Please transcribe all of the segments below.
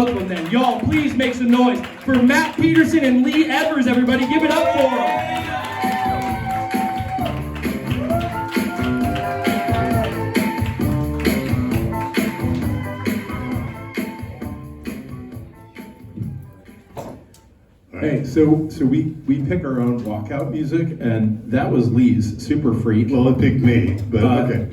Welcome then. Y'all, please make some noise for Matt Petersen and Lee Evers, everybody. Give it up for them. Hey, so we pick our own walkout music, and that was Lee's Super Freak. Well, it picked me, but okay.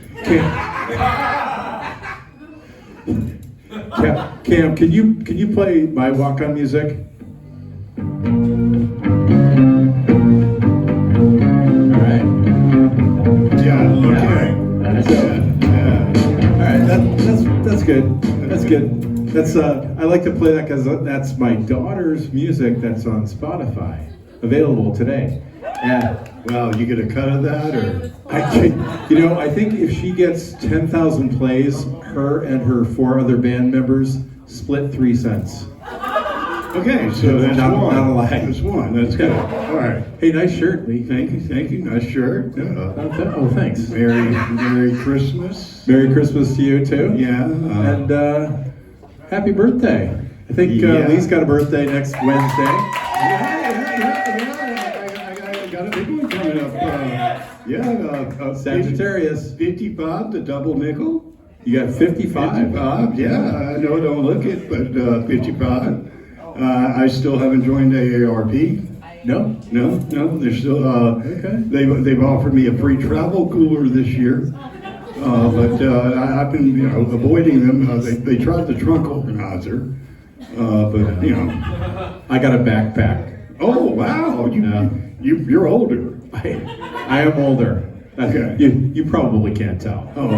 Cam, can you play my walk-on music? All right. Yeah. Okay. That's good. Yeah. All right. That's good. That's good. That's I like to play that because that's my daughter's music that's on Spotify, available today. And Wow, you get a cut of that, or I think if she gets 10,000 plays, her and her 4 other band members split 3 cents. okay? So that's Not one. a lie. That's one. That's good. All right. Hey, nice shirt, Lee. Thank you. Nice shirt. Oh, thanks. Merry Christmas. Merry Christmas to you too. Yeah. And happy birthday. I think Yeah. Lee's got a birthday next Wednesday. I got a big one coming up. Sagittarius. 55, the double nickel. You got 55. 55, yeah. I know I don't look it, but 55. I still haven't joined AARP. No? No, they're still. Okay. They've offered me a free travel cooler this year, but I've been avoiding them. They tried the trunk organizer, but I got a backpack. Oh wow, you're older. I am older. Okay. You probably can't tell. Oh,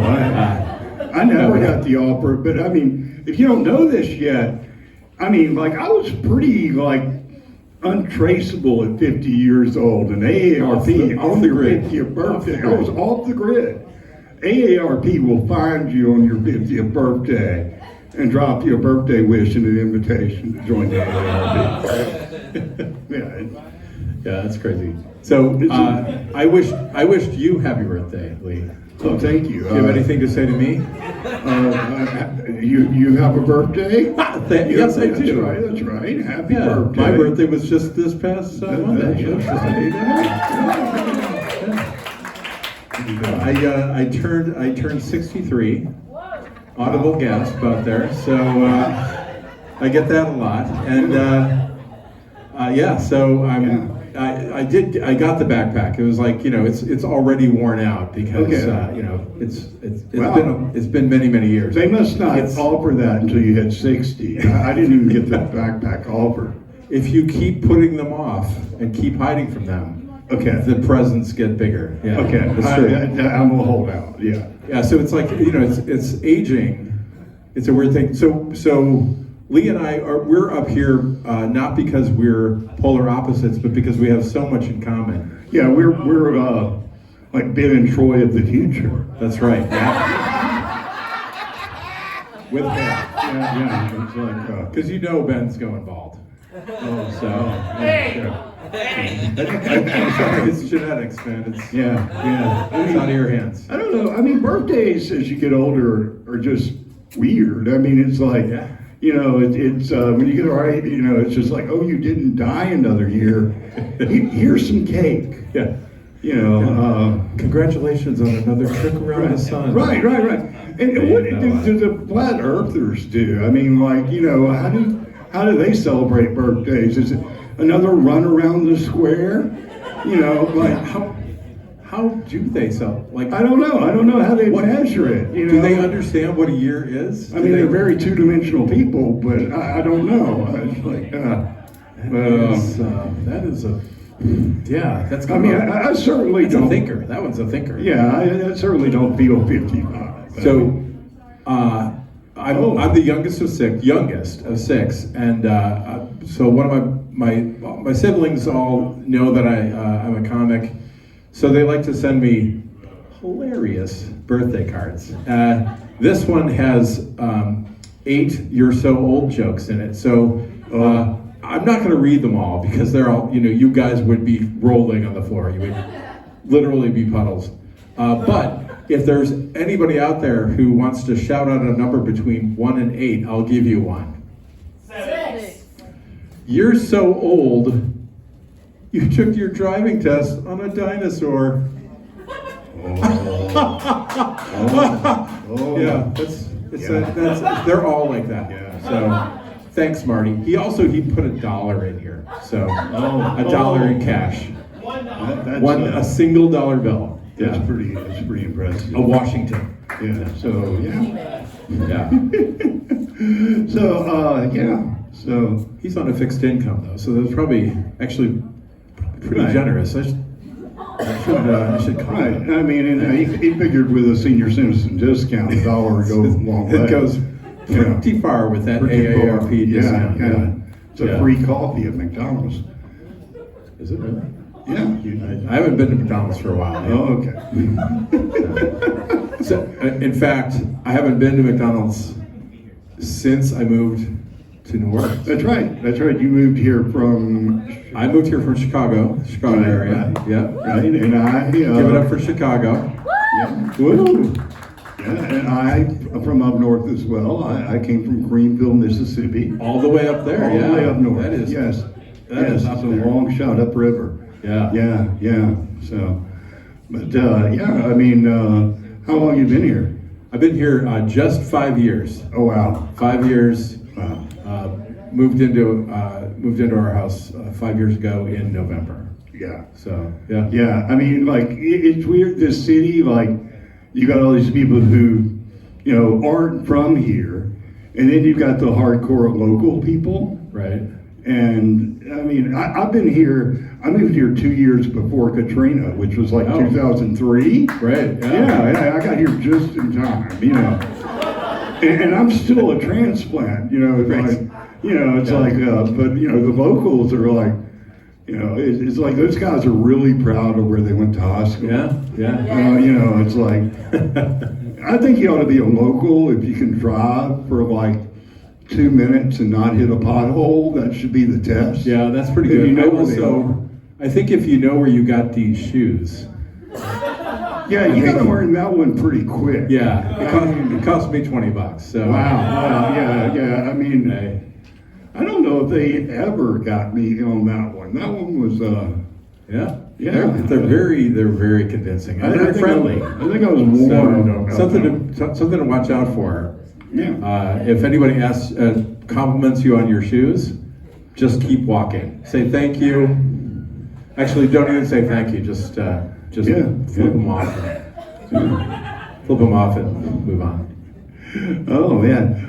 I never got the offer, but I mean, if you don't know this yet, I mean, like I was pretty untraceable at 50 years old, and AARP Off the grid. 50th birthday. I was off the grid. AARP will find you on your 50th birthday and drop you a birthday wish and an invitation to join the AARP. Yeah, that's crazy. So I wished you happy birthday, Lee. Oh, thank you. Do you have anything to say to me? You have a birthday? Yes, I do. That's right. Happy birthday. My birthday was just this past Monday. I turned 63. Audible gasp out there, so I get that a lot, and so I got the backpack. It was like it's already worn out because it's been many years. They must not offer that until you hit 60. I didn't even get that backpack offer. If you keep putting them off and keep hiding from them, the presents get bigger. Yeah. Okay, that's true. I'm gonna hold out. Yeah. Yeah. So it's like it's aging. It's a weird thing. So Lee and we're up here not because we're polar opposites, but because we have so much in common. Yeah, we're like Ben and Troy of the future. That's right. Yeah. With Ben. Yeah. It's like because Ben's going bald. oh, So it's genetics, man. It's it's out of your hands. I don't know. I mean, birthdays as you get older are just weird. I mean, it's like. Yeah. It's when you get right, it's just like, oh, you didn't die another year. Here's some cake. Yeah. Congratulations on another trip around the sun. Right. And what do the flat earthers do? I mean, like, how do they celebrate birthdays? Is it another run around the square? How do they celebrate? Like, I don't know how they measure it. Do they understand what a year is? I mean, they're very two-dimensional people, but I don't know. It's like, that is a. Yeah, that's. I certainly that's don't. A thinker. That one's a thinker. Yeah, I certainly don't feel 55. So, I'm the youngest of six, and so one of my siblings all know that I'm a comic, so they like to send me hilarious birthday cards. This one has 8 "you're so old" jokes in it. So. I'm not going to read them all because they're all, you guys would be rolling on the floor. You would literally be puddles. But if there's anybody out there who wants to shout out a number between 1 and 8, I'll give you one. You're so old, you took your driving test on a dinosaur. Oh. Yeah, they're all like that. Yeah. So, thanks, Marty. He put $1 in here, so $1 in cash. A single dollar bill. That's Yeah. That's pretty impressive. A Washington. Yeah. So yeah. Yeah. So He's on a fixed income though, so that's probably actually pretty Right. generous. I should call right. him. I mean, and he figured with a senior citizen discount, $1 goes a long way. It goes pretty far with that Pretty far. AARP discount. Yeah. It's a Yeah. free coffee at McDonald's. Is it really? Yeah. I haven't been to McDonald's for a while. Oh, okay. So, in fact, I haven't been to McDonald's since I moved to New Orleans. That's right. You moved here from. I moved here from Chicago area. Right. Yeah. Right, and I Give it up for Chicago. Yeah. Woo! Yeah, and I'm from up north as well. I came from Greenville, Mississippi. All the way up there. All yeah. the way up north. That is. Yes. That is It's up a there. long shot upriver. Yeah. Yeah. So, but I mean, how long you been here? I've been here just 5 years. Oh wow. 5 years. Wow. Moved into our house 5 years ago in November. Yeah. So yeah. Yeah. I mean, like it's weird. This city, like, you got all these people who, aren't from here, and then you've got the hardcore local people. Right. And I mean, I've been here. I moved here 2 years before Katrina, which was like 2003. Right. Yeah, I got here just in time. And I'm still a transplant. Right. It's like, but the locals are like, it's like those guys are really proud of where they went to high school. Yeah. It's like, I think you ought to be a local if you can drive for like 2 minutes and not hit a pothole. That should be the test. Yeah, that's pretty If good. you know where they are. I think if you know where you got these shoes. Yeah, you got to learn that one pretty quick. Yeah, it cost me $20. So Wow. Yeah. I mean, Hey. I don't know if they ever got me on that one. That one was, Yeah. Yeah. They're very convincing. And they're friendly. I think I was warned. Something to watch out for. Yeah. If anybody asks, compliments you on your shoes, just keep walking. Say thank you. Actually, don't even say thank you. Just flip them off. Flip them off and move on. Oh man.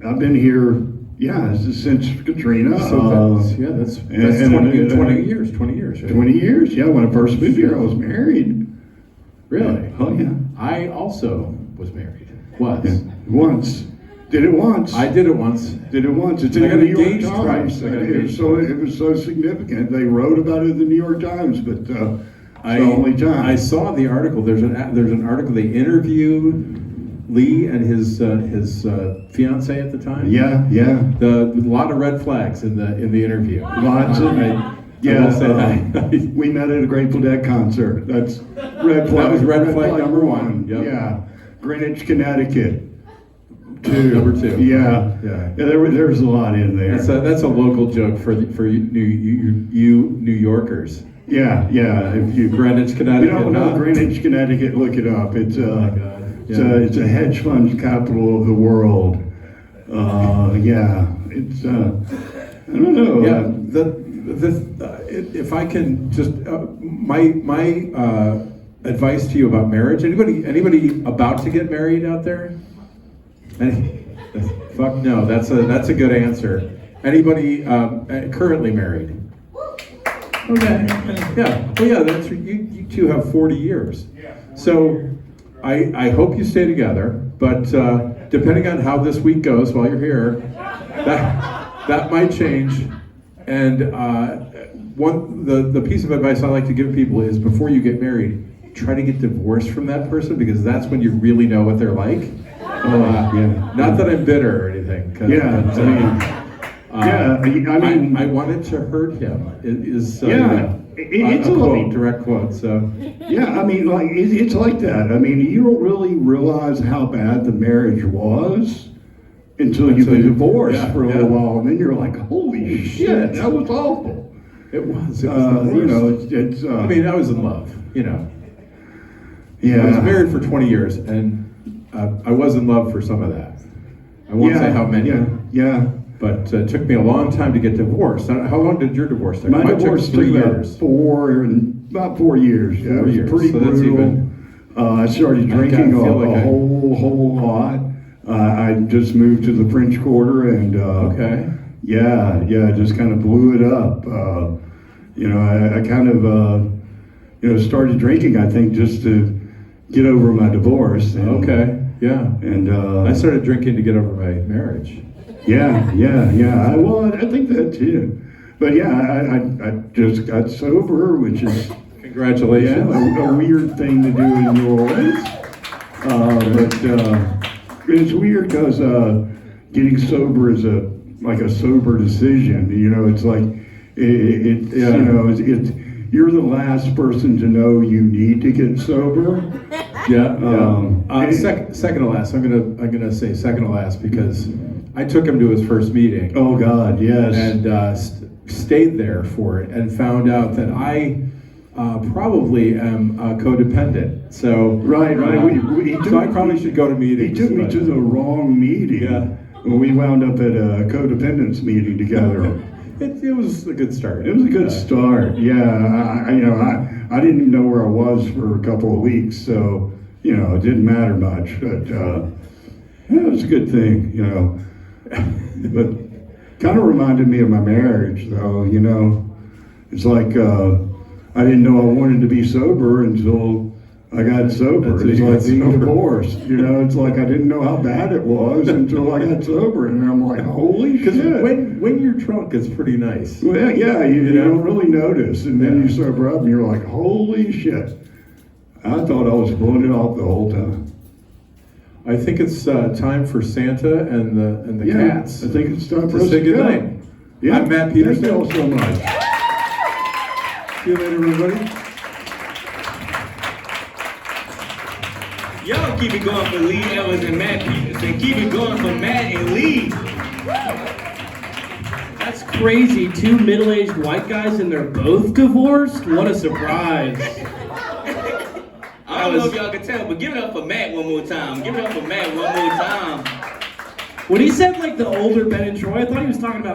I've been here. Yeah, since Katrina. So that's 20 years. 20 years. Right? 20 years. Yeah, when I first moved here, I was married. Really? Oh yeah. I also was married. Was. Yeah. Once. Did it once. I did it once. Did it once. It's in I the got New York engaged Times. twice. I got It engaged was so significant. They wrote about it in the New York Times, but it's the only time. I saw the article. There's an article. They interviewed Lee and his fiance at the time. Yeah. A lot of red flags in the interview. Lots of. I will say that. We met at a Grateful Dead concert. That's red flag. That was red flag number one. Yep. Yeah. Greenwich, Connecticut. Number two. Yeah. There's a lot in there. That's a local joke for you New Yorkers. Yeah. If you Greenwich, Connecticut. You don't know huh? Greenwich, Connecticut? Look it up. It's Yeah. it's a hedge fund capital of the world. It's I don't know. Yeah, if I can just my advice to you about marriage. Anybody about to get married out there? Fuck no. That's a good answer. Anybody currently married? Okay. Yeah. Well, yeah. That's you two have 40 years. So I hope you stay together. But depending on how this week goes while you're here, that might change. And the piece of advice I like to give people is before you get married, try to get divorced from that person because that's when you really know what they're like. Not that I'm bitter or anything. I wanted to hurt him. It's a quote, direct quote. So yeah, I mean, like it's like that. I mean, you don't really realize how bad the marriage was until you've been divorced yeah, for a yeah. little while, and then you're like, holy shit, that was awful. It was the worst. You know, it's I mean, I was in love, you know. yeah. I was married for 20 years, and I was in love for some of that. I won't say how many. Yeah. But it took me a long time to get divorced. How long did your divorce take? My Mine divorce took 3 took about years. about 4 years. Yeah, 4 it was years. pretty So that's brutal. even- I started drinking feel like a whole lot. I just moved to the French Quarter, and Okay. yeah, just kind of blew it up. You know, I kind of you know, started drinking, I think, just to get over my divorce. And, Okay. Yeah. And I started drinking to get over my marriage. yeah. I think that too. But yeah, I just got sober, which is Congratulations. a weird thing to do in New Orleans. But it's weird because getting sober is like a sober decision. You know, it's like Yeah. you know, it's you're the last person to know you need to get sober. Yeah. Second to last. I'm gonna say second to last because I took him to his first meeting Oh God, yes. and stayed there for it and found out that I probably am codependent. So Right. so I probably should go to meetings. He took me but- to the wrong meeting. Yeah. When we wound up at a codependence meeting together. It was a good start. It was a good start. Yeah, I didn't even know where I was for a couple of weeks, so you know it didn't matter much. But yeah, it was a good thing, you know. But kind of reminded me of my marriage, though. You know, it's like I didn't know I wanted to be sober until I got sober. Until It's you like got being sober. divorced. You know, it's like I didn't know how bad it was until I got sober, and I'm like, holy Because shit. when you're drunk, it's pretty nice. Well, yeah, you know? don't really notice, and then Yeah. you sober up, and you're like, "Holy shit!" I thought I was blowing it off the whole time. I think it's time for Santa and the Yeah, cats. I think it's time for to us say to go. goodnight. Yeah, I'm Matt Petersen. Thank you all so much. See you later, everybody. Y'all keep it going for Lee Evans and Matt Petersen. Keep it going for Matt and Lee. That's crazy. 2 middle-aged white guys and they're both divorced? What a surprise. I don't know if y'all can tell, but give it up for Matt one more time. Give it up for Matt one more time. When he said like the older Ben and Troy, I thought he was talking about